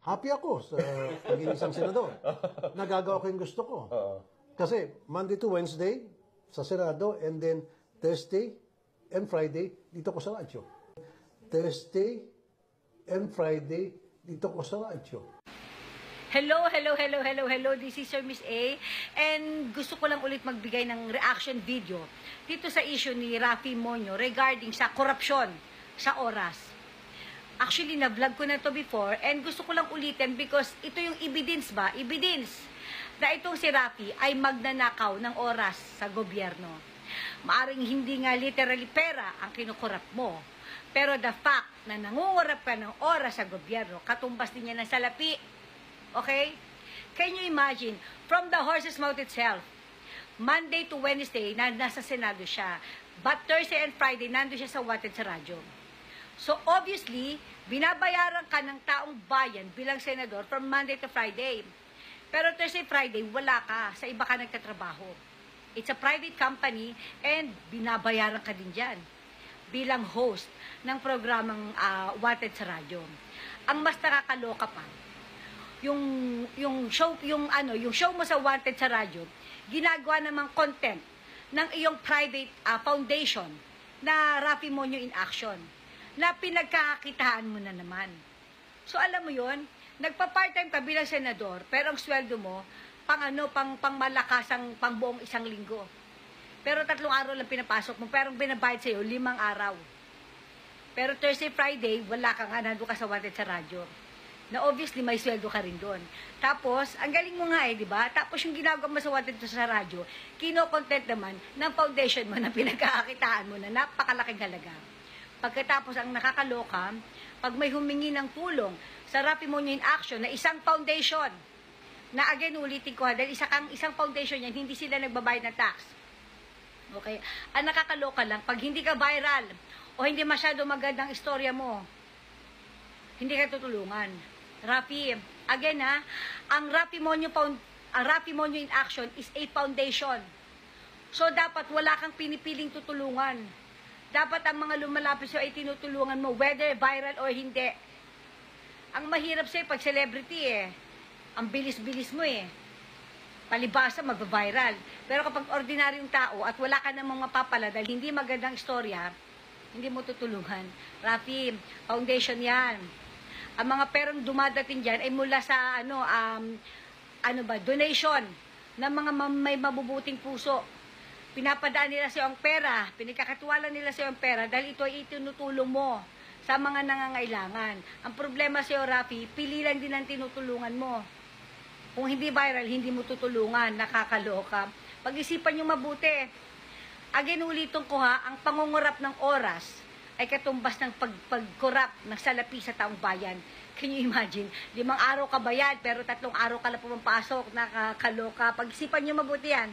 happy ako sa pagiging isang senador. Nagagawa ko yung gusto ko. Kasi Monday to Wednesday sa Senado and then Thursday and Friday dito ko sa radyo. Thursday and Friday dito ko sa radyo. Hello. This is Sir Miss A. And gusto ko lang ulit magbigay ng reaction video dito sa issue ni Raffy Monyo regarding sa korupsyon sa oras. Actually, na-vlog ko na to before and gusto ko lang ulitin because ito yung evidence na itong si Raffy ay magnanakaw ng oras sa gobyerno. Maaring hindi nga literally pera ang kinukurap mo, pero the fact na nangungurap ka ng oras sa gobyerno, katumbas din niya ng salapi. Okay? Can you imagine, from the horse's mouth itself, Monday to Wednesday, nasa Senado siya. But Thursday and Friday, nando siya sa Wanted sa radyo. So obviously, binabayaran ka ng taong bayan bilang senador from Monday to Friday. Pero Thursday, Friday, wala ka. Sa iba ka nagtatrabaho. It's a private company and binabayaran ka din dyan bilang host ng programang Wanted sa radyo. Ang mas nakakaloka pa, yung show mo sa Wanted sa radyo, ginagawa namang content ng iyong private foundation na Raffy Monyo in Action na pinagkakakitaan mo na naman. So alam mo yon, nagpa-part-time ka bilang senador pero ang sweldo mo pang malakasang pang buong isang linggo. Pero 3 araw lang pinapasok mo pero binabayad sa iyo 5 araw. Pero Thursday, Friday, wala ka nga, nandun ka sa Wanted sa radyo. Na obviously may sweldo ka rin doon. Tapos, ang galing mo nga di ba? Tapos yung ginagawa mo sa Wanted sa radyo, kino-content naman ng foundation mo na pinagkakakitaan mo na napakalaking halaga. Pagkatapos, ang nakakaloka, pag may humingi ng tulong sa Raffy Monyo in Action na isang foundation, na again, ulitin ko dahil isang foundation yan, hindi sila nagbabayad ng tax. Okay? Ang nakakaloka lang, pag hindi ka viral, o hindi masyado magandang istorya mo, hindi ka tutulungan. Raffy, again ang Raffy Monyo in Action is a foundation. So dapat wala kang pinipiling tutulungan. Dapat ang mga lumalapit sa'yo ay tinutulungan mo, whether viral or hindi. Ang mahirap sa'yo pag celebrity ang bilis-bilis mo palibasa magva-viral. Pero kapag ordinaryong tao at wala ka namang mapapala dahil hindi magandang istorya, hindi mo tutulungan. Raffy, foundation yan. Ang mga perang dumadating dyan ay mula sa donation ng mga may mabubuting puso. Pinapadaan nila sa ang pera, pinagkakatiwala nila sa ang pera dahil ito ay itinutulong mo sa mga nangangailangan. Ang problema sa iyo, Raffy, pili lang din ang tinutulungan mo. Kung hindi viral, hindi mo tutulungan, nakakaloka. Pag-isipan nyo mabuti. Again, ulitin ko ang pangungurap ng oras ay katumbas ng pagkurap ng salapi sa taong bayan. Can you imagine? 5 araw ka bayad, pero 3 araw ka lang pumapasok, nakakaloka. Pag-isipan nyo mabuti yan.